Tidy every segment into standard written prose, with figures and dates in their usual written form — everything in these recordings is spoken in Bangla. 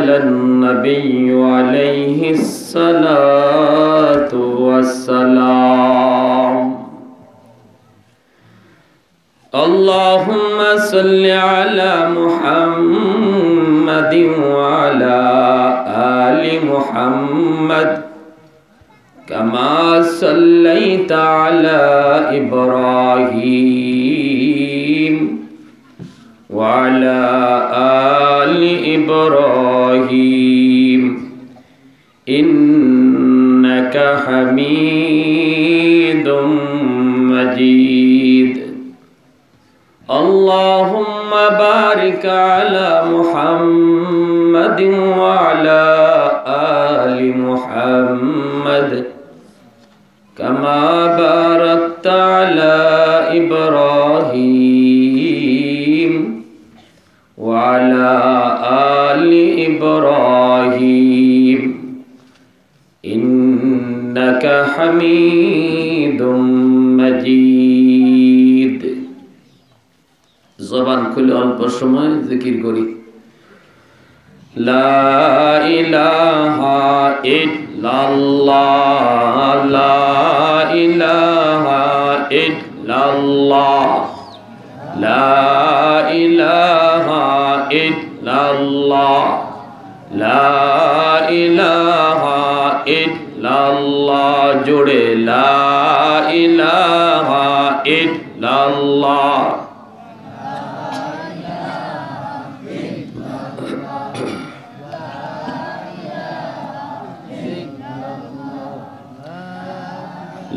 على النبي عليه الصلاة والسلام اللهم صل على محمد وعلى آل محمد كما صليت على إبراهيم وعلى آل إبراهيم إنك حميد مجيد اللهم بارك على محمد وعلى آل محمد كما باركت على إبراهيم وعلى آل إبراهيم إنك حميد مجيد زبان كل অল্প সময় জিকির করি লা ইলাহা ইল্লাল্লাহ লা ইলাহা ইল্লাল্লাহ লা ইলাহা ইল্লাল্লাহ লা ইলাহা ইল্লাল্লাহ জোড়ে লা ইলাহা ইল্লাল্লাহ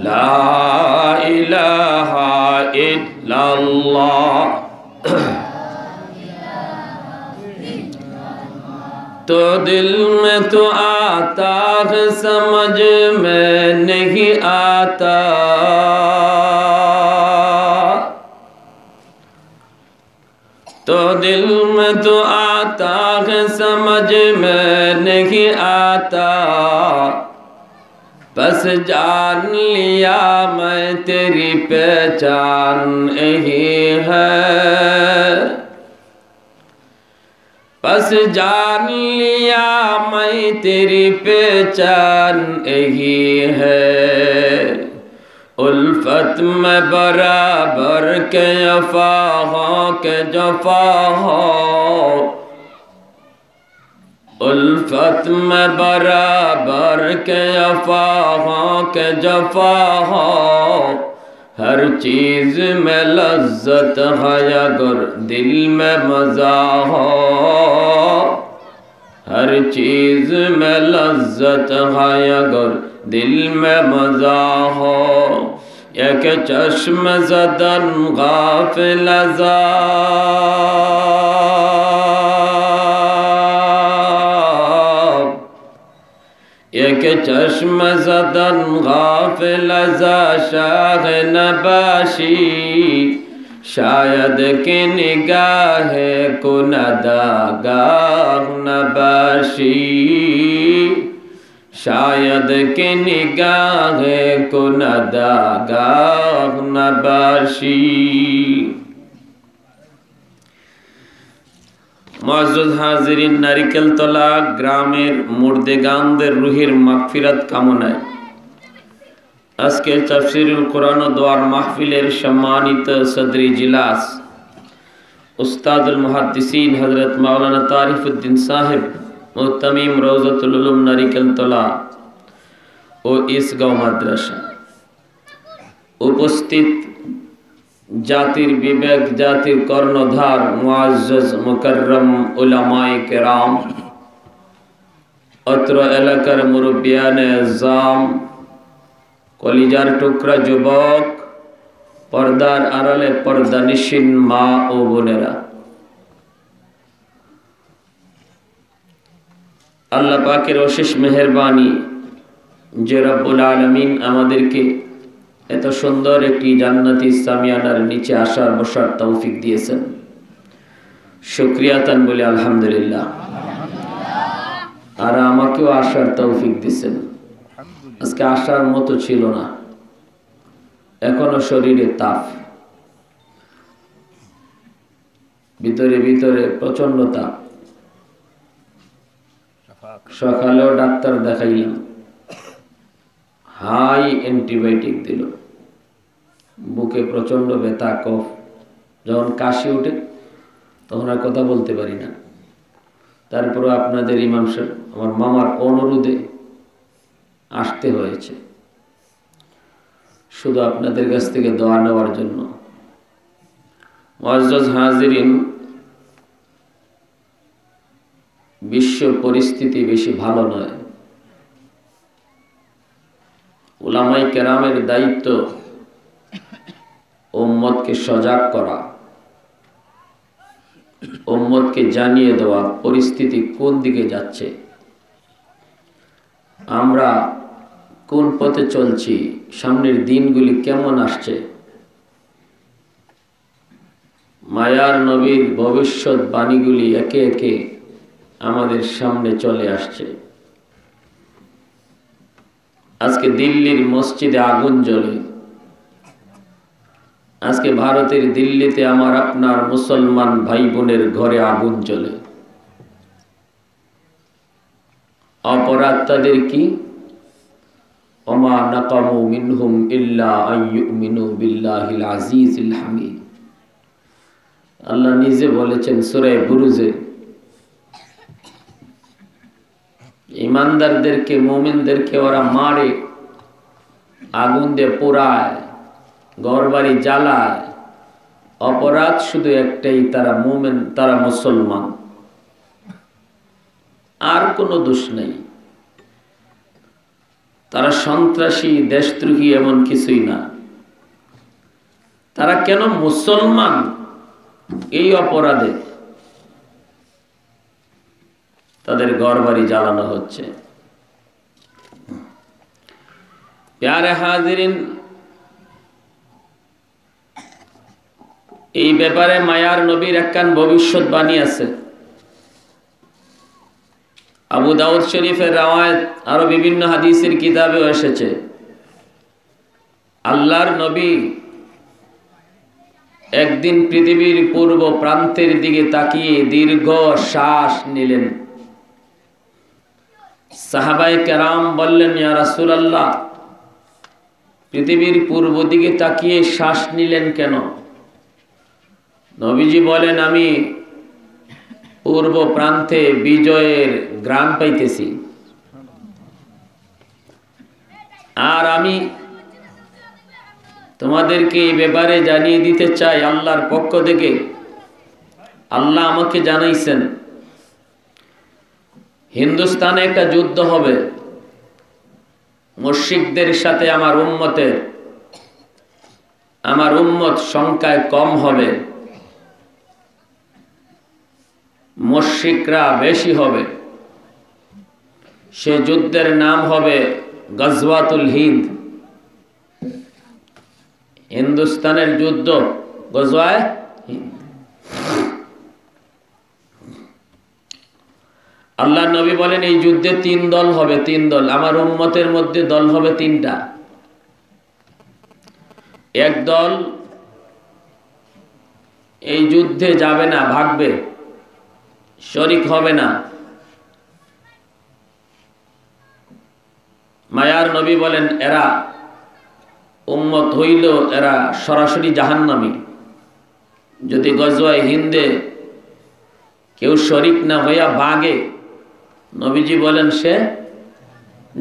لا إله إلا الله تو دل میں تو آتا ہے سمجھ میں نہیں آتا تو دل میں تو آتا ہے سمجھ میں نہیں آتا بس جان لیا میں تیری پہچان یہی ہے بس جان لیا میں تیری پہچان یہی ہے الفت میں برابر کے وفا ہو کے جفا ہو الفت میں برابر کے وفا ہو کے جفا ہو ہر چیز میں لذت ہے اگر دل میں مزہ ہو ہر چیز میں لذت ہے اگر دل میں مزہ ہو یک چشم زدن غافل یک چشم زدن غافل ازا شاہ نباشی شاید کہ نگاہ کنداگاہ نباشی شاید کہ نگاہ کنداگاہ نباشی মুআজ্জাজ হাজিরিন নারিকেলতলা গ্রামের মুর্দেগানদের রুহের মাগফিরাত কামনায় আজকে তাফসীরুল কোরআন ও দোয়ার মাহফিলের সম্মানিত সদর ইজলাস উস্তাদুল মুহাদ্দিসিন হযরত মাওলানা তারিফউদ্দিন সাহেব মুহতামিম রওজাতুল উলুম নারিকেলতলা ও ইসগাঁও মাদ্রাসা উপস্থিত জাতির বিবেক জাতির কর্ণধার মুআজ্জাজ মুকাররম উলামায়ে কেরাম অত্র এলাকার মুরব্বিয়ানে আযম কলিজার টুকরা যুবক পর্দার আড়ালে পর্দানিশীন মা ও বোনেরা আল্লাহ পাকের অশেষ মেহেরবানি যে রব্বুল আলামিন আমাদেরকে এত সুন্দর একটি জান্নাতি সামিয়ানার নিচে আসার বসার তৌফিক দিয়েছেন শুকরিয়াতান বলি আলহামদুলিল্লাহ আর আমাকেও আসার তৌফিক দিয়েছেন আজকে আসার মতো ছিল না এখনো শরীরে তাপ ভিতরে ভিতরে প্রচন্ড তাপ সকালেও ডাক্তার দেখাইলাম, হাই অ্যান্টিবায়োটিক দিল, বুকে প্রচন্ড ব্যথা, কফ, যখন কাশি ওঠে তখন আর কথা বলতে পারি না। তারপরে আপনাদের ইমাম সাহেব আমার মামার অনুরোধে আসতে হয়েছে, শুধু আপনাদের কাছ থেকে দোয়া নেওয়ার জন্য। মুআজ্জাজ হাজিরিন, বিশ্ব পরিস্থিতি বেশি ভালো নয়। উলামায়ে কেরামের দায়িত্ব উম্মতকে সজাগ করা, উম্মতকে জানিয়ে দেওয়া পরিস্থিতি কোন দিকে যাচ্ছে, আমরা কোন পথে চলছি, সামনের দিনগুলি কেমন আসছে। মায়ার নবীর ভবিষ্যৎবাণীগুলি একে একে আমাদের সামনে চলে আসছে। আজকে দিল্লির মসজিদে আগুন জ্বলে, আজকে ভারতের দিল্লিতে আমার আপনার মুসলমান ভাই বোনের ঘরে আগুন জ্বলে। অপরাধ তাদের কি? ওমা নাকামু মিনহুম ইল্লা আইয়ুমিনু বিল্লাহিল আজিজিল হামিদ। আল্লাহ নিজে বলেছেন সূরা বুরুজে, ইমানদারদেরকে, মুমিনদেরকে ওরা মারে, আগুন দিয়ে পোড়ায়, ঘরবাড়ি জ্বালায়। অপরাধ শুধু একটাই, তারা মুমিন, তারা মুসলমান, আর কোনো দোষ নেই। তারা সন্ত্রাসী, দেশদ্রোহী এমন কিছুই না। তারা কেন মুসলমান এই অপরাধে তাদের ঘরবাড়ি জ্বালানো হচ্ছে। প্যারে হাজিরিন, এই ব্যাপারে মায়ার নবীর একখান ভবিষ্যৎবাণী আছে। আবু দাউদ শরীফের রাওয়ায়াত, আরো বিভিন্ন হাদিসের কিতাবেও এসেছে। আল্লাহর নবী একদিন পৃথিবীর পূর্ব প্রান্তের দিকে তাকিয়ে দীর্ঘ শ্বাস নিলেন। সাহাবায়ে কেরাম বললেন, ইয়া রাসূলুল্লাহ, পৃথিবীর পূর্ব দিকে তাকিয়ে শ্বাস নিলেন কেন? নবীজি বলেন, আমি পূর্ব প্রান্তে বিজয়ের গ্রাম পাইতেছি, আর আমি তোমাদেরকে এই ব্যাপারে জানিয়ে দিতে চাই, আল্লাহর পক্ষ থেকে আল্লাহ আমাকে জানাইছেন হিন্দুস্তানে একটা যুদ্ধ হবে, মুশরিকদের সাথে আমার উম্মত সংখ্যায় কম হবে, মুশরিকরা বেশি হবে। সে যুদ্ধের নাম হবে গজওয়াতুল হিন্দ, হিন্দুস্তানের যুদ্ধ, গজওয়ায়ে হিন্দ। আল্লাহ নবী বলেন, এই যুদ্ধে 3 দল হবে, 3 দল। আমার উম্মতের মধ্যে দল হবে 3টা। এক দল এই যুদ্ধে যাবে না, ভাগবে, শরীক হবে না। মায়ার নবী বলেন, এরা উম্মত হইল, এরা সরাসরি জাহান্নামী। যদি গজওয়ায়ে হিন্দে কেউ শরীক না হইয়া ভাগে, নবীজি বলেন সে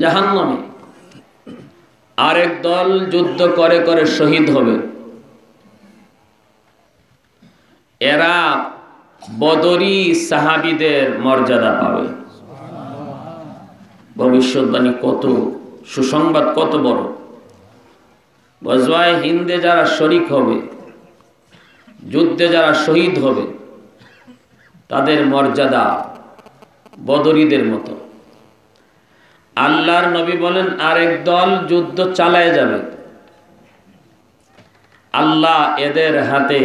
জাহান্নামী। আরেক দল যুদ্ধ করে করে শহীদ হবে, এরা বদরি সাহাবীদের মর্যাদা পাবে। ভবিষ্যৎবাণী কত, সুসংবাদ কত বড়। গজওয়ায়ে হিন্দে যারা শরীক হবে, যুদ্ধে যারা শহীদ হবে, তাদের মর্যাদা বদরীদের মতো। আল্লাহর নবী বলেন, আরেক দল যুদ্ধ চালায় যাবে, আল্লাহ এদের হাতে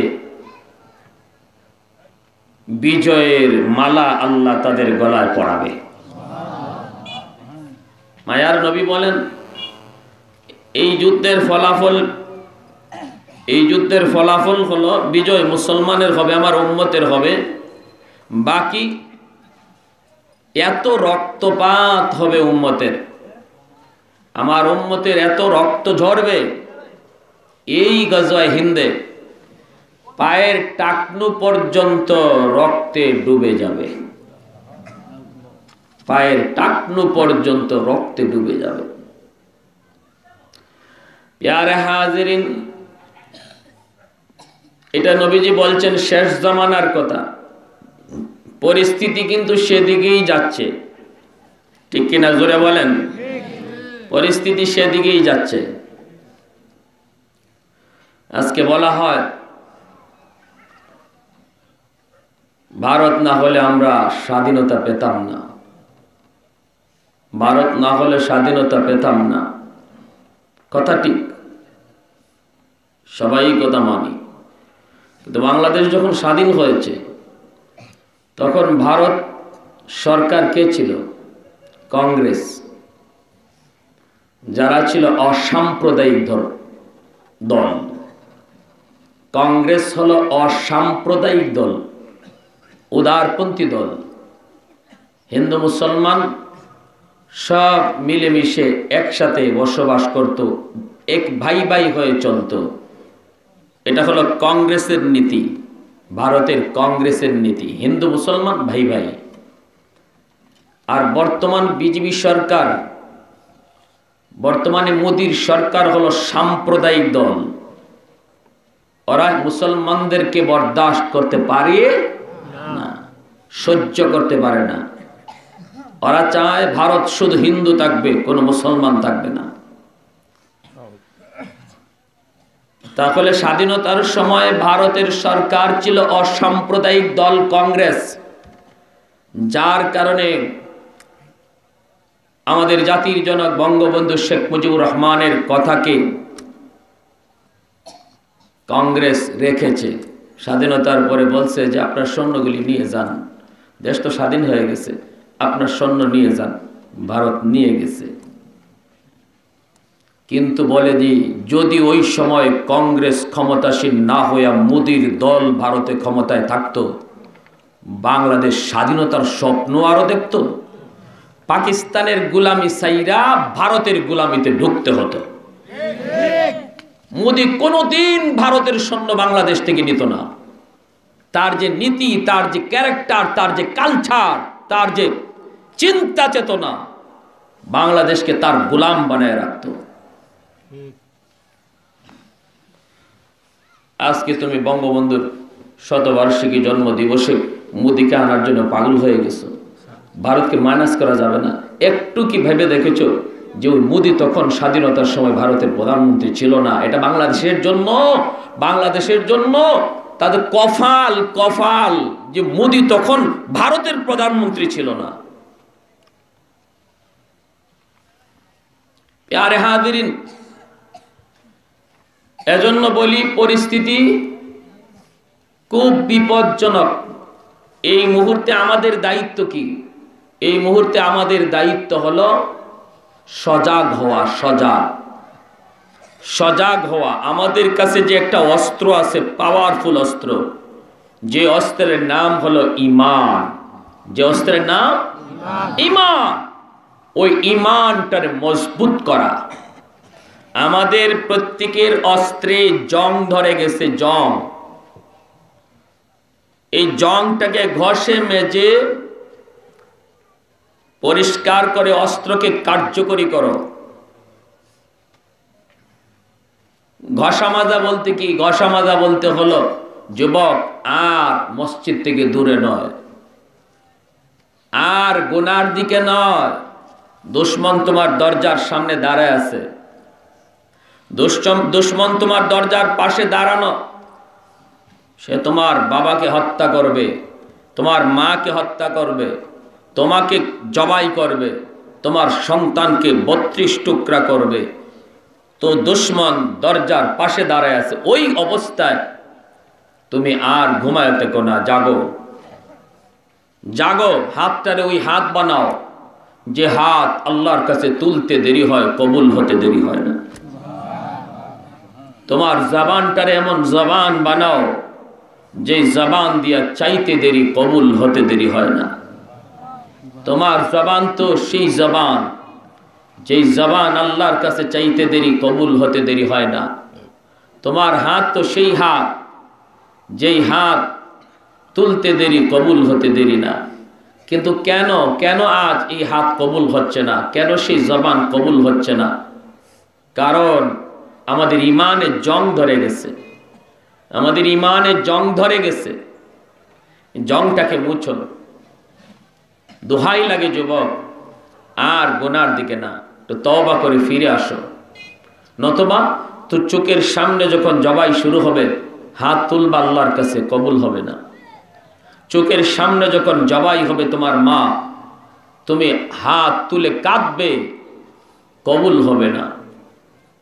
বিজয়ের মালা আল্লাহ তাদের গলায় পরাবে। মায়ার নবী বলেন, এই যুদ্ধের ফলাফল হলো বিজয় মুসলমানের হবে, আমার উম্মতের হবে। বাকি এত রক্তপাত হবে উম্মতের, আমার উম্মতের এত রক্ত ঝরবে এই গজওয়ায়ে হিন্দে, পায়ের টাকনু পর্যন্ত রক্তে ডুবে যাবে, পায়ের টাকনু পর্যন্ত রক্তে ডুবে যাবে। প্যারে হাজিরিন, এটা নবীজি বলছেন শেষ জামানার কথা, পরিস্থিতি কিন্তু সেদিকেই যাচ্ছে, ঠিক কিনা জোরে বলেন? পরিস্থিতি সেদিকেই যাচ্ছে। আজকে বলা হয় ভারত না হলে আমরা স্বাধীনতা পেতাম না, ভারত না হলে স্বাধীনতা পেতাম না। কথা ঠিক, সবাই কথা মানি, কিন্তু বাংলাদেশ যখন স্বাধীন হয়েছে তখন ভারত সরকার কে ছিল? কংগ্রেস। যারা ছিল অসাম্প্রদায়িক দল, কংগ্রেস হলো অসাম্প্রদায়িক দল, উদারপন্থী দল। হিন্দু মুসলমান সব মিলেমিশে একসাথে বসবাস করত, এক ভাই ভাই হয়ে চলত। এটা হলো কংগ্রেসের নীতি, ভারতের কংগ্রেসের নীতি, হিন্দু মুসলমান ভাই ভাই। আর বর্তমান বিজেপি সরকার, বর্তমানে মোদির সরকার হলো সাম্প্রদায়িক দল। ওরা মুসলমানদেরকে বরদাস্ত করতে পারে না, সহ্য করতে পারে না। ওরা চায় ভারত শুধু হিন্দু থাকবে, কোনো মুসলমান থাকবে না। তাহলে স্বাধীনতার সময় ভারতের সরকার ছিল অসাম্প্রদায়িক দল কংগ্রেস, যার কারণে আমাদের জাতির জনক বঙ্গবন্ধু শেখ মুজিবুর রহমানের কথাকে কংগ্রেস রেখেছে। স্বাধীনতার পরে বলছে যে আপনার সৈন্যগুলি নিয়ে যান, দেশ তো স্বাধীন হয়ে গেছে, আপনার সৈন্য নিয়ে যান। ভারত নিয়ে গেছে, কিন্তু বলে দিই, যদি ওই সময় কংগ্রেস ক্ষমতাসীন না হইয়া মোদির দল ভারতে ক্ষমতায় থাকতো, বাংলাদেশ স্বাধীনতার স্বপ্ন আরো দেখত। পাকিস্তানের গোলামি সাইরা ভারতের গোলামিতে ঢুকতে হতো। মোদি কোনোদিন ভারতের সৈন্য বাংলাদেশ থেকে নিত না। তার যে নীতি, তার যে ক্যারেক্টার, তার যে কালচার, তার যে চিন্তা চেতনা, বাংলাদেশকে তার গোলাম বানায় রাখত। আজকে তুমি বঙ্গবন্ধুর শতবার্ষিকী জন্ম দিবসে মোদিকে আনার জন্য পাগল হয়ে গেছো। ভারতকে মাইনাস করা যাবে না। একটু কি ভেবে দেখেছো যে ওই মোদি তখন স্বাধীনতার সময় ভারতের প্রধানমন্ত্রী ছিল না? এটা বাংলাদেশের জন্য, বাংলাদেশের জন্য তাদের কফাল, কফাল যে মোদি তখন ভারতের প্রধানমন্ত্রী ছিল না। প্যারে হাজিরিন, এজন্য বলি পরিস্থিতি খুব বিপজ্জনক। এই মুহূর্তে আমাদের দায়িত্ব কি? এই মুহূর্তে আমাদের দায়িত্ব হলো সজাগ হওয়া, সজাগ হওয়া। আমাদের কাছে যে একটা অস্ত্র আছে, পাওয়ারফুল অস্ত্র, যে অস্ত্রের নাম হলো ঈমান। যে অস্ত্রের নাম ঈমান, ওই ঈমানটারে মজবুত করা। আমাদের প্রত্যেকের অস্ত্রে জং ধরে গেছে, জং। এই জংটাকে ঘষে মেজে পরিষ্কার করে অস্ত্রকে কার্যকরী করো। ঘষা মাজা বলতে কি? ঘষা মাজা বলতে হলো যুবক, আর মসজিদ থেকে দূরে নয়, আর গুনার দিকে নয়। দুশ্মন তোমার দরজার সামনে দাঁড়ায় আছে, দুশ্মন তোমার দরজার পাশে দাঁড়ানো। সে তোমার বাবাকে হত্যা করবে, তোমার মাকে হত্যা করবে, তোমাকে জবাই করবে, তোমার সন্তানকে 32 টুকরা করবে। তো দুশ্মন দরজার পাশে দাঁড়ায় আছে, ওই অবস্থায় তুমি আর ঘুমায় থেকো না, জাগো, জাগো। হাতটারে ওই হাত বানাও যে হাত আল্লাহর কাছে তুলতে দেরি হয়, কবুল হতে দেরি হয় না। তোমার জবানটারে এমন জবান বানাও যে জবান দিয়া চাইতে দেরি, কবুল হতে দেরি হয় না। তোমার জবান তো সেই জবান, যেই জবান আল্লাহর কাছে চাইতে দেরি কবুল হতে দেরি হয় না। তোমার হাত তো সেই হাত, যেই হাত তুলতে দেরি কবুল হতে দেরি না। কিন্তু কেন কেন আজ এই হাত কবুল হচ্ছে না? কেন সেই জবান কবুল হচ্ছে না? কারণ আমাদের ইমানে জং ধরে গেছে, আমাদের ইমানে জং ধরে গেছে। জংটাকে মুছুন। দোহাই লাগে যুবক, আর গুনার দিকে না, তো তওবা করে ফিরে আসো। নতুবা তোর চোখের সামনে যখন জবাই শুরু হবে, হাত তুলবা আল্লাহর কাছে, কবুল হবে না। চোখের সামনে যখন জবাই হবে তোমার মা, তুমি হাত তুলে কাঁদবে, কবুল হবে না,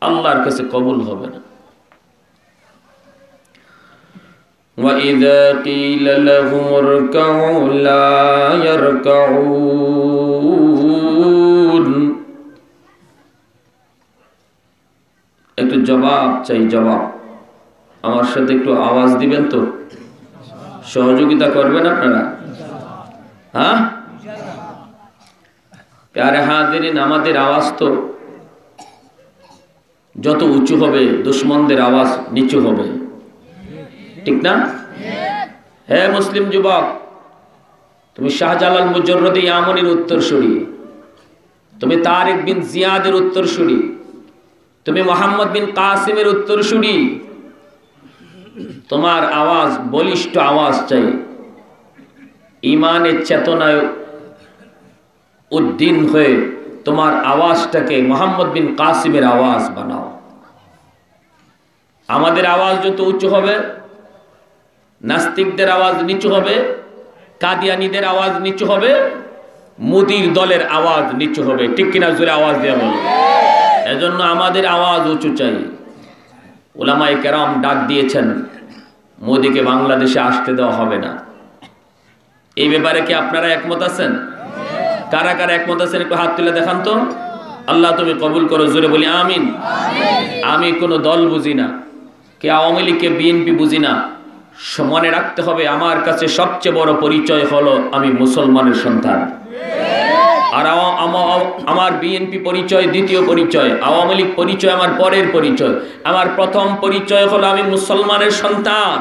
আল্লাহর কাছে কবুল হবে না। وَإِذَا قِيلَ لَهُمُ ارْكَعُوا لَا يَرْكَعُونَ। একটু জবাব চাই, জবাব। আমার সাথে একটু আওয়াজ দিবেন তো, সহযোগিতা করবেন আপনারা? হ্যাঁ, প্যারে হাজিরিন, আমাদের আওয়াজ তো যত উঁচু হবে দুশ্মনদের আওয়াজ নিচু হবে, ঠিক না? হ্যাঁ মুসলিম যুবক, তুমি শাহজালাল মুজররদি ইয়ামনির উত্তরসূরি, তুমি তারিক বিন জিয়াদের উত্তরসূরি, তুমি মোহাম্মদ বিন কাসিমের উত্তরসূরি। তোমার আওয়াজ বলিষ্ঠ আওয়াজ চাই, ইমানের চেতনায় উদ্দীন হয়ে তোমার আওয়াজটাকে মোহাম্মদ বিন কাসিমের আওয়াজ বানাও। আমাদের আওয়াজ যত উঁচু হবে, নাস্তিকদের আওয়াজ নিচু হবে, কাদিয়ানীদের আওয়াজ নিচু হবে, মোদির দলের আওয়াজ নিচু হবে, ঠিক কিনা? জোরে আওয়াজ দিয়ে বলো। এজন্য আমাদের আওয়াজ উঁচু চাই। উলামায়ে কেরাম ডাক দিয়েছেন, মোদিকে বাংলাদেশে আসতে দেওয়া হবে না। এই ব্যাপারে কি আপনারা একমত আছেন? কারা কারা একমত আছেন একটু হাত তুলে দেখান তো। আল্লাহ তুমি কবুল করো, জোরে বলি আমিন। আমি কোনো দল বুঝি না, কে আওয়ামী লীগ কে বিএনপি বুঝি না। মনে রাখতে হবে, আমার কাছে সবচেয়ে বড় পরিচয় হলো আমি মুসলমানের সন্তান। আর আমার বিএনপি পরিচয় দ্বিতীয় পরিচয়, আওয়ামী লীগ পরিচয় আমার পরের পরিচয়। আমার প্রথম পরিচয় হলো আমি মুসলমানের সন্তান।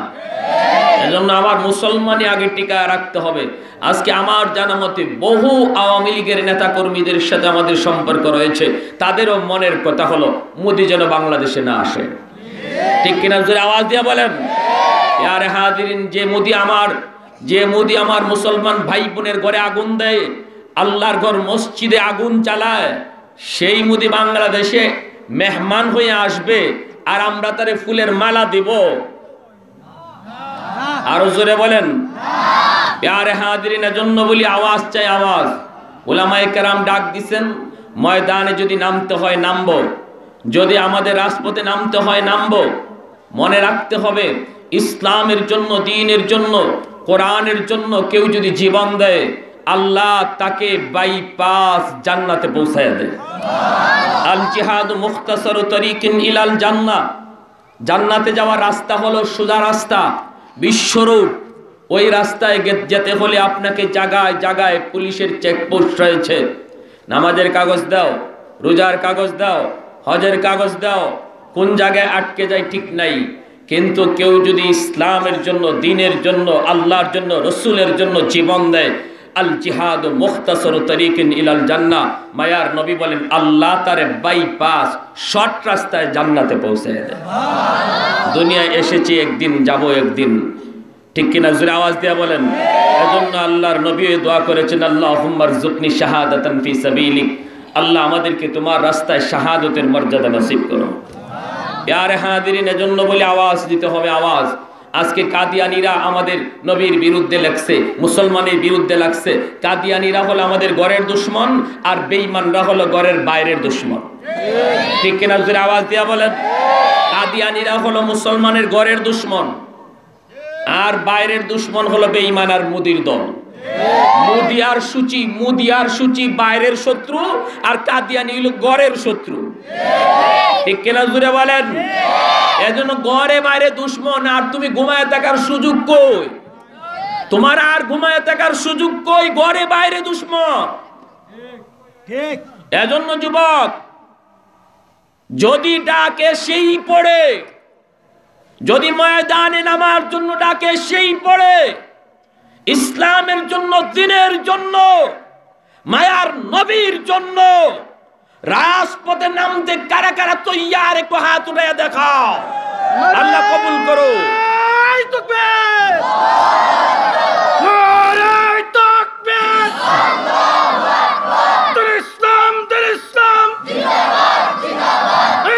এজন্য আমার মুসলমানই আগে টিকা রাখতে হবে। আজকে আমার জানা মতে বহু আওয়ামী লীগের নেতা কর্মীদের সাথে আমাদের সম্পর্ক রয়েছে, তাদেরও মনের কথা হলো মোদি যেন বাংলাদেশে না আসে, ঠিক কিনা? জোরে আওয়াজ দিয়ে বলেন। আরে হাজিরিন, যে মোদি আমার মুসলমান ভাই বোনের ঘরে আগুন দেয়, আল্লাহর ঘর মসজিদে আগুন চালায়, সেই মোদি বাংলাদেশে মেহমান হয়ে আসবে আর আমরা তারে ফুলের মালা দিব? আরো জোরে বলেন। প্যারে হাজিরিনের জন্য বলি আওয়াজ চাই, আওয়াজ। উলামায়ে কেরাম ডাক দিছেন, ময়দানে যদি নামতে হয় নামবো, যদি আমাদের রাজপথে নামতে হয় নামবো। মনে রাখতে হবে, ইসলামের জন্য, দ্বীনের জন্য, কোরআনের জন্য কেউ যদি জীবন দেয়, আল্লাহ তাকে বাইপাস জান্নাতে পৌঁছায় দেয়। আল জিহাদ মুখতাসারু তরিকিন ইলাল জান্নাহ। জান্নাতে যাওয়ার রাস্তা হলো সোজা রাস্তা, বিশ্বরূপ। ওই রাস্তায় যেতে হলে আপনাকে জায়গায় জায়গায় পুলিশের চেকপোস্ট রয়েছে। নামাজের কাগজ দাও, রোজার কাগজ দাও, হজের কাগজ দাও, কোন জায়গায় আটকে যায় ঠিক নাই। কিন্তু কেউ যদি ইসলামের জন্য, দ্বীনের জন্য, আল্লাহর জন্য, রসুলের জন্য জীবন দেয়, আল জিহাদ মুখতাসারু তরিকিন ইলাল জান্নাহ, মায়ার নবী বলেন আল্লাহ তারে বাইপাস শর্ট রাস্তায় জান্নাতে পৌঁছে দেয়। দুনিয়ায় এসেছি একদিন, যাব একদিন, ঠিক কিনা? জোরে আওয়াজ দিয়ে বলেন। এজন্য আল্লাহর নবী দোয়া করেছেন, আল্লাহুম্মা রযুকনি শাহাদাতান ফি সাবিলিক, আল্লাহ আমাদেরকে তোমার রাস্তায় শাহাদতের মর্যাদা নসিব করো। প্যারে হাজিরিন, এজন্য বলে আওয়াজ দিতে হবে, আওয়াজ। আজকে কাদিয়ানীরা আমাদের নবীর বিরুদ্ধে লেখছে, মুসলমানের বিরুদ্ধে লাগছে। কাদিয়ানীরা হলো আমাদের ঘরের দুশ্মন, আর বেঈমানরা হলো ঘরের বাইরের দুশ্মন, ঠিক কিনা? জোরে আওয়াজ দিয়া বলেন। কাদিয়ানীরা হলো মুসলমানের ঘরের দুশ্মন, আর বাইরের দুশ্মন হলো বেঈমান আর মোদির দল। মোদি আর সূচি বাইরের শত্রু, আর কাদিয়ানী হলো ঘরের শত্রু, ঠিক কিনা? জোরে বলেন। এজন্য ঘরে বাইরে দুশ্মন, আর তুমি ঘুমায় থাকার সুযোগ কই? তোমার আর ঘুমায় থাকার সুযোগ কই? ঘরে বাইরে দুশ্মন। ঠিক। এজন্য যুবক, যদি ডাকে সেই পড়ে, যদি ময়দানে নামার জন্য ডাকে সেই পড়ে, ইসলামের জন্য, দ্বীনের জন্য, মায়ার নবীর জন্য রাজপথে নামতে কারা কারা তৈয়ার? একটু হাত উঠাইয়া দেখাও। আল্লাহ কবুল করো।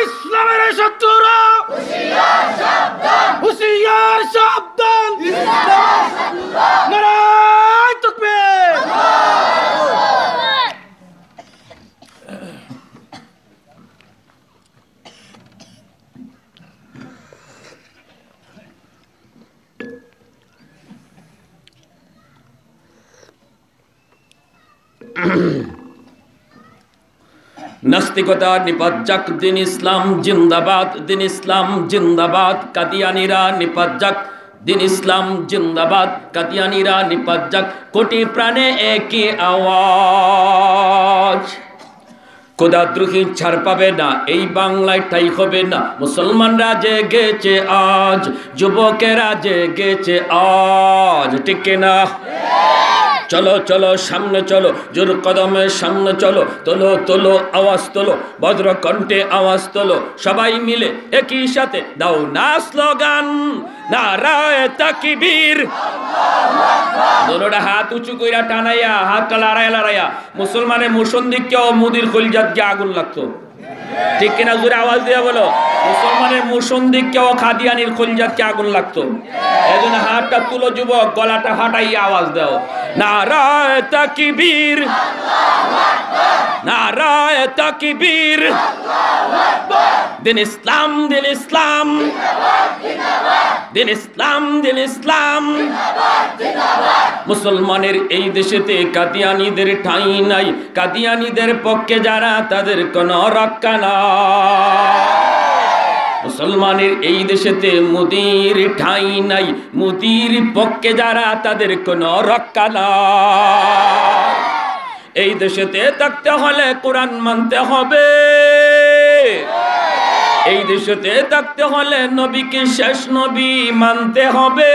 ইসলামের শত্রুরা হুঁশিয়ার সাবধান। নারায়ে তাকবীর। নাস্তিকতা নিপাত যাক, দিন ইসলাম জিন্দাবাদ, দিন ইসলাম জিন্দাবাদ। কাদিয়ানীরা নিপাত যাক, দিন ইসলাম জিন্দাবাদ। কাদিয়ানীরা নিপাত যাক, কোটি প্রাণে একই আওয়াজ। খোদাদ্রোহী ছাড় পাবে না, এই বাংলায় ঠাই হবে না। মুসলমানরা জেগেছে আজ, যুবকেরা জেগেছে আজ। ঠিক কিনা? চলো চলো সামনে চলো, জোর কদমে সামনে চলো। তোলো তোলো আওয়াজ তোলো, ভদ্র কণ্ঠে আওয়াজ তোলো। সবাই মিলে একই সাথে দাও না স্লোগান, নারায়ে তাকবীর। দোনোটা হাত উঁচু কইরা টানাইয়া, হাতটা লড়াইয়া লড়াইয়া মুসলমানের মুসন্দিকেও মুদির কলিজাত গিয়ে আগুন লাগতো। ঠিক কিনা? জোরে আওয়াজ দিয়ে বলো। মুসলমানের মুসন্দিকেও কাদিয়ানীর কলিজাতকে আগুন লাগতো। এজন্য হাতটা তুলো যুবক, গলাটা ফাটাইয়া আওয়াজ দাও, নারায়ে তাকবীর, নারায়ে তাকবীর। দিন ইসলাম, দিন ইসলাম, দিন ইসলাম, দিন ইসলাম। মুসলমানের এই দেশেতে কাদিয়ানীদের ঠাঁই নাই। কাদিয়ানীদের পক্ষে যারা, তাদের কোনো রক্ষা নাই। মুসলমানের এই দেশেতে মুদির ঠাঁই নাই। মুদির পক্ষে যারা, তাদের কোনো রক্ষা নাই। এই দেশেতে থাকতে হলে কোরআন মানতে হবে। এই দেশেতে থাকতে হলে নবীকে শেষ নবী মানতে হবে।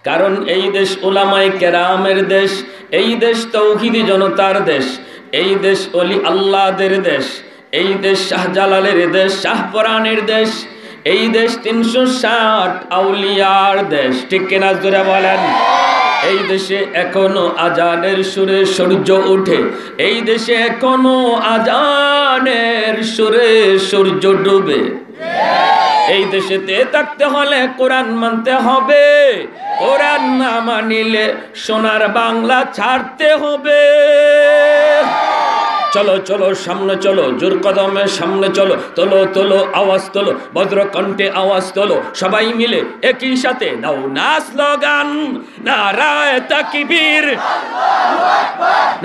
কারণ এই দেশ উলামায়ে কেরামের দেশ, এই দেশ তৌহিদি জনতার দেশ, এই দেশ ওলি আল্লাহদের দেশ, এই দেশ শাহজালালের দেশ, শাহপরানের দেশ, এই দেশ 360 আউলিয়ার দেশ। ঠিক কিনা? জোরে বলেন। এই দেশে এখনো আজানের সুরে সূর্য ওঠে, এই দেশে এখনো আজানের সুরে সূর্য ডুবে। এই দেশেতে থাকতে হলে কোরআন মানতে হবে। কোরআন না মানিলে সোনার বাংলা ছাড়তে হবে। চলো চলো সামনে চলো, জোর কদমে সামনে চলো। তোলো তোলো আওয়াজ তোলো, ভদ্র কণ্ঠে আওয়াজ তোলো। সবাই মিলে একই সাথে দাও না স্লোগান, নারায়ে তাকবীর,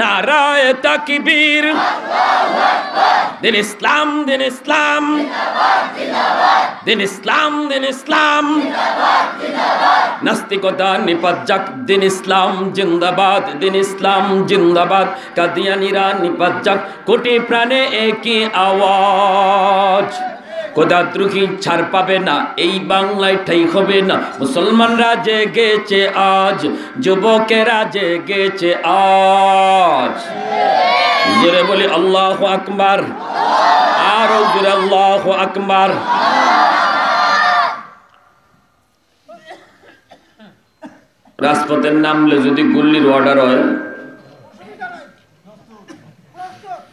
নারায়ে তাকবীর। দিন ইসলাম, দিন ইসলাম, দিন ইসলাম, দিন ইসলাম। নাস্তিকতা নিপাত যাক, দিন ইসলাম জিন্দাবাদ, দিন ইসলাম জিন্দাবাদ। কাদিয়ানীরা নিপাত যাক, কোটি প্রাণে একই আওয়াজ। খোদাদ্রোহী ছাড় পাবে না, এই বাংলায় ঠাই হবে না। মুসলমানরা জেগেছে আজ, যুবকেরা জেগেছে আজ। জোরে বলি আল্লাহু আকবার, আরো জোরে আল্লাহু আকবার। রাজপথের নামলে যদি গুল্লির অর্ডার হয়,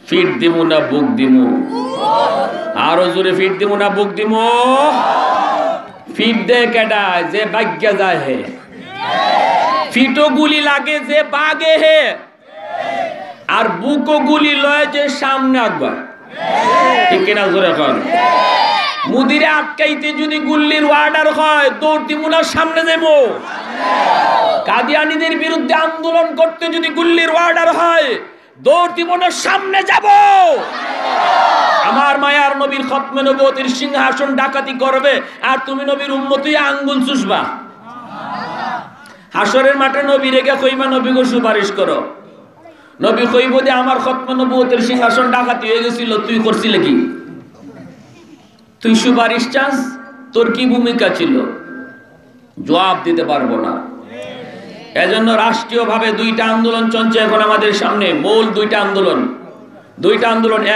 ফিট দিমু না বুক দিমু? আরো জোরে ফিট দিমু না বুক দিমু? ফিট দে কেডা? যে ভাগ্য যায় হে। ফিটো গুলি লাগে যে বাগে হে, আর বুকো গুলি লয় যে সামনে একবার। ঠিক কিনা? জোরে কর। মুদিরে আটকাইতে যদি গুল্লির অর্ডার হয়, দৌড় দিমু না সামনে দেবো? কাদিয়ানীদের বিরুদ্ধে আন্দোলন করতে যদি গুল্লির অর্ডার হয়, দৌড় দিব না সামনে যাব? আমার মায়ার নবীর খতমে নবুয়তের সিংহাসন ডাকাতি করবে, আর তুমি নবীর উম্মত হইয়া আঙ্গুল চুষবা। হাসরের মাঠে নবী রেখে কইবা নবী গো সুপারিশ করো। নবী কইব যে আমার খতমে নবুয়তের সিংহাসন ডাকাতি হয়ে গেছিল, তুই করছিলে কি? তুই সুপারিশ চাস? তোর কি ভূমিকা ছিল? জবাব দিতে পারবো না। এজন্য রাষ্ট্রীয়ভাবে দুইটা আন্দোলন চলছে এখন আমাদের সামনে, মূল দুইটা আন্দোলন।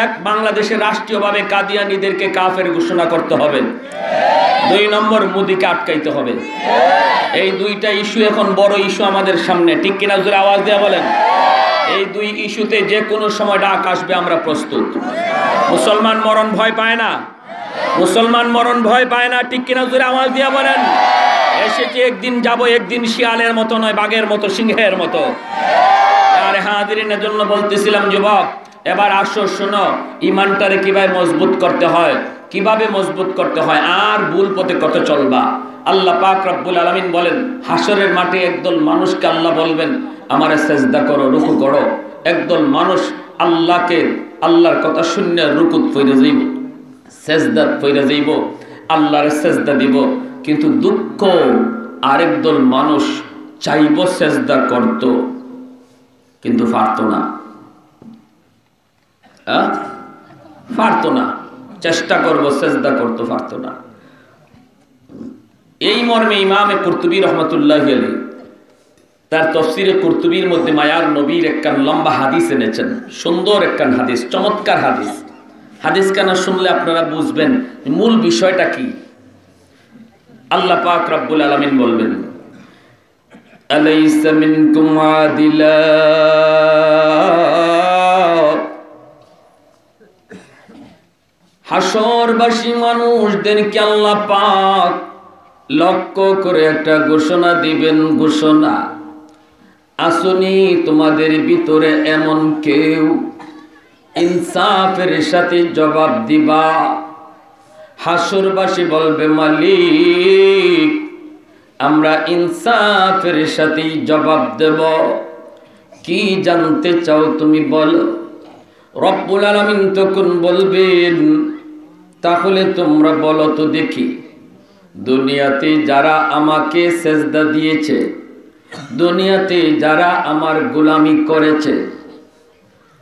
এক, বাংলাদেশের রাষ্ট্রীয়ভাবে কাদিয়ানীদেরকে কাফের ঘোষণা করতে হবে। 2 নম্বর, মোদিকে আটকাইতে হবে। এই দুইটা ইস্যু এখন বড় ইস্যু আমাদের সামনে, ঠিক কিনা? জোরে আওয়াজ দেয়া বলেন। এই 2 ইস্যুতে যে কোনো সময় ডাক আসবে, আমরা প্রস্তুত। মুসলমান মরণ ভয় পায় না, মুসলমান মরণ ভয় পায় না, ঠিক কিনা? জোরে আওয়াজ দিয়া বলেন। এসেছে একদিন, যাব একদিন, শিয়ালের মতো নয়, বাঘের মতো, সিংহের মতো। আরে হাজিরিনের জন্য বলতেছিলাম, যুবক এবার আসো, শোনো ইমানটারে কিভাবে মজবুত করতে হয়, কিভাবে মজবুত করতে হয়, আর ভুল পথে কত চলবা। আল্লাহ পাক রব্বুল আলামিন বলেন, হাসরের মাঠে একদল মানুষকে আল্লাহ বলবেন আমারে সেজদা করো, রুকু করো। একদল মানুষ আল্লাহর কথা শুনে রুকুত ফিরে যাইব, সেজদাত ফিরে যাইব, আল্লাহর সেজদা দিব। কিন্তু দুঃখ, আরেকদল মানুষ চাইব সেজদা করত, কিন্তু পারতো না, পারতো না। চেষ্টা করব সেজদা করতে পারতো না। এই মর্মে ইমামে কুরতুবী রহমাতুল্লাহি আলাইহি তার তাফসীরে কুরতুবীর মধ্যে মায়ার নবীর একখান লম্বা হাদিস এনেছেন। সুন্দর একখান হাদিস, চমৎকার হাদিস। হাদিস কানা শুনলে আপনারা বুঝবেন মূল বিষয়টা কি। আল্লাহ পাক রব্বুল আলামিন বলবেন, আলাইসা মিনকুম আদিলা, হাসরবাসী মানুষদেরকে আল্লাহ পাক লক্ষ্য করে একটা ঘোষণা দিবেন। ঘোষণা, আসুনি তোমাদের ভিতরে এমন কেউ ইনসাফের সাথে জবাব দিবা। হাসরবাসী বলবে, মালিক আমরা ইনসাফের সাথে জবাব দেব। কি জানতে চাও তুমি বলো। রব্বুল আলামিন তখন বলবেন, তাহলে তোমরা বলো তো দেখি, দুনিয়াতে যারা আমাকে সেজদা দিয়েছে, দুনিয়াতে যারা আমার গোলামি করেছে,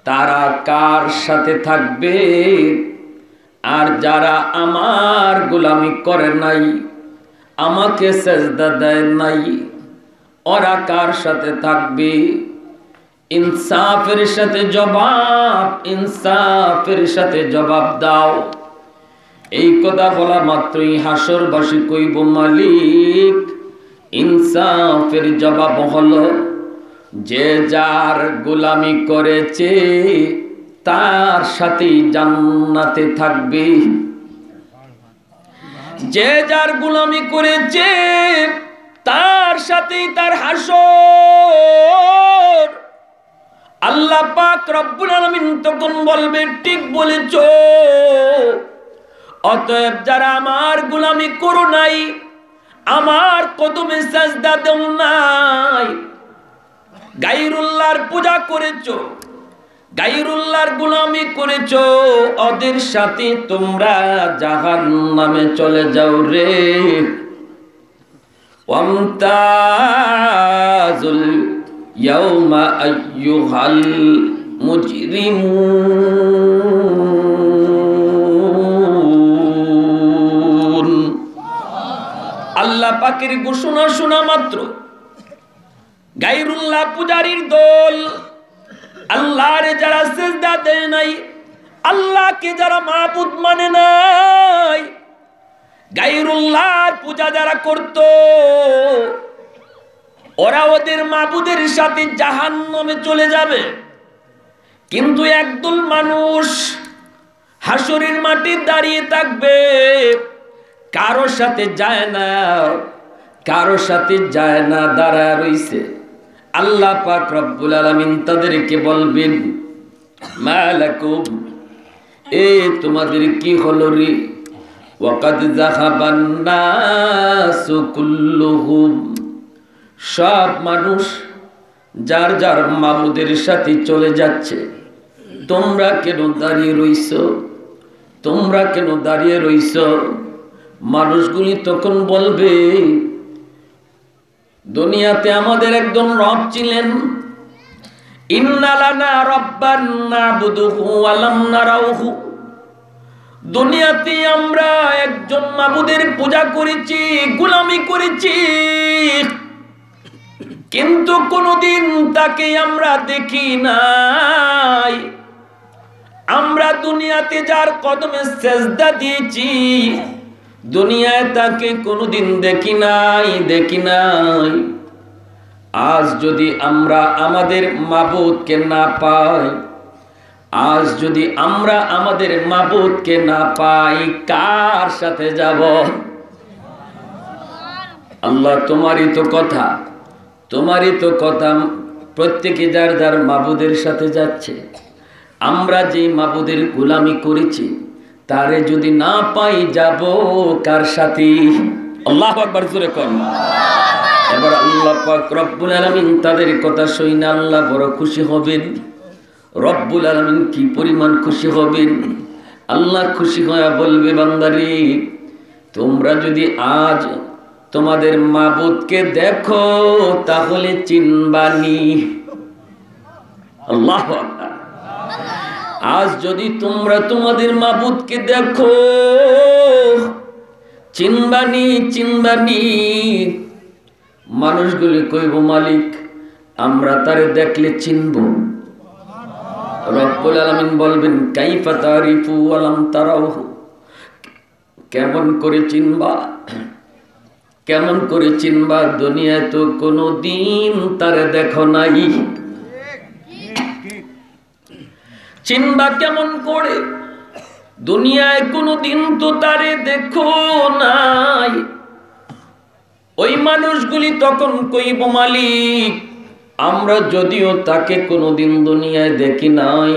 তারা কার সাথে থাকবে? আর যারা আমার গোলামি করে নাই, আমাকে সেজদা দেয় নাই, ওরা কার সাথে থাকবে? ইনসাফের সাথে জবাব, ইনসাফের সাথে জবাব দাও। এই কথা বলা মাত্রই হাসরবাসী কইব, মালিক ইনসাফের জবাব হলো যে যার গোলামি করেছে তার সাথেই জান্নাতে থাকবে। যে যার গোলামি করেছে তার সাথেই তার হাসর। আল্লাহ পাক রব্বুল আলামিন তখন বলবে, ঠিক বলেছো। অতএব যারা আমার গোলামি করো নাই, আমার কদমে সাজদা দাও নাই, গায়রুল্লাহর পূজা করেছো, গায়রুল্লাহর গোলামি করেছো, ওদের সাথে তোমরা জাহান্নামে চলে যাও রে। ওয়ামতাজুল ইয়াউমা আইয়ুহাল মুজরিমুন। আল্লাহ পাকের ঘোষণা শোনা মাত্র গায়রুল্লাহ পূজারীর দল, আল্লাহরে যারা সিজদা দেয় নাই, আল্লাহকে যারা মাবুদ মানে নাই, গায়রুল্লাহর পূজা যারা করত, ওরা ওদের মাবুদের সাথে জাহান্নামে চলে যাবে। কিন্তু একদল মানুষ হাসরের মাঠে দাঁড়িয়ে থাকবে, কারো সাথে যায় না, কারো সাথে যায় না, দাঁড়ায় রইছে। আল্লাহ পাক রব্বুল আলামিন তাদেরকে বলবেন, মালাকুম, তোমাদের কি হলো রে? ওয়াকাদ যাহাবান নাসু কুল্লুহুম, সব মানুষ যার যার মাবুদের সাথে চলে যাচ্ছে, তোমরা কেন দাঁড়িয়ে রইছো? তোমরা কেন দাঁড়িয়ে রইছো? মানুষগুলি তখন বলবে, দুনিয়াতে আমাদের একজন রব ছিলেন। ইন্না লানা রাব্বান না'বুদুহু ওয়া লাম নারাউহু। দুনিয়াতে আমরা একজন মাবুদের পূজা করেছি, গোলামি করেছি, কিন্তু কোনোদিন তাকে আমরা দেখি নাই। আমরা দুনিয়াতে যার কদমে সেজদা দিয়েছি, দুনিয়ায় তাকে কোনোদিন দেখি নাই। আজ যদি আমরা আমাদের মাবুদকে না পাই, আজ যদি আমরা আমাদের মাবুদকে না পাই, কার সাথে যাব? আল্লাহ, তোমারই তো কথা, প্রত্যেকে যার যার মাবুদের সাথে যাচ্ছে। আমরা যে মাবুদের গোলামি করেছি, তারে যদি না পাই, যাব কার সাথে? আল্লাহু আকবার, জোরে কোন। এবার আল্লাহ পাক রব্বুল আলামিন তাদের কথা শুনে আল্লাহ বড় খুশি হবেন। রব্বুল আলামিন কি পরিমাণ খুশি হবেন! আল্লাহ খুশি হয়ে বলবে, বান্দারে, তোমরা যদি আজ তোমাদের মাবুদকে দেখো, তাহলে চিনবানি। আল্লাহু আকবার। আজ যদি তোমরা তোমাদের মাবুদকে দেখো, চিনবানি। মানুষগুলি কইব, মালিক, আমরা তারে দেখলে চিনব। রব্বুল আলামিন বলবেন, কাইফা তারিফু ওয়া লাম তারাউহু। কেমন করে চিনবা? দুনিয়ায় তো কোনোদিন তারে দেখো নাই। চিনবা কেমন করে? দুনিয়ায় কোনোদিন তো তারে দেখো নাই। ওই মানুষগুলি তখন কইব, মালিক, আমরা যদিও তাকে কোনোদিন দুনিয়ায় দেখি নাই,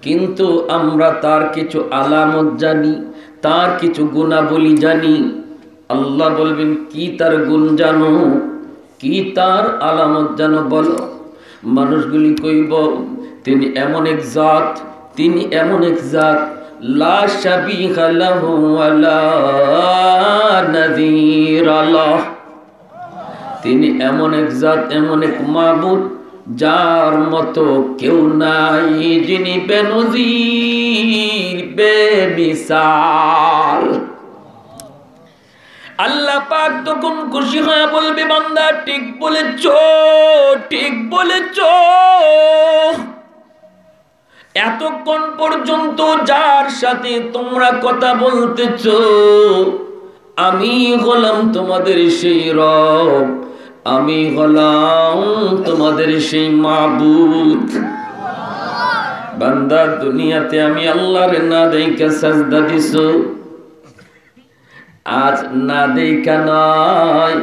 কিন্তু আমরা তার কিছু আলামত জানি, তার কিছু গুণাবলী জানি। আল্লাহ বলবেন, কি তার গুণ জানো, কি তার আলামত জানো, বলো। মানুষগুলি কইব, তিনি এমন এক জাত, লা শাবিহা লাহু ওয়া লা নাযীরা লাহ। তিনি এমন এক জাত, এমন এক মাবুদ, যার মতো কেউ নাই, যিনি বেনজির, বেমিসাল। আল্লাহ পাক তখন খুশি হয়ে বলবে, বান্দা, ঠিক বলেছ। এতক্ষণ পর্যন্ত যার সাথে তোমরা কথা বলতেছ, আমি হলাম তোমাদের সেই রব, আমি হলাম তোমাদের সেই মাবুদ। বান্দা, দুনিয়াতে আমি আল্লাহর না দেইখা সাজদা দিছো, আজ না দেইখা নয়,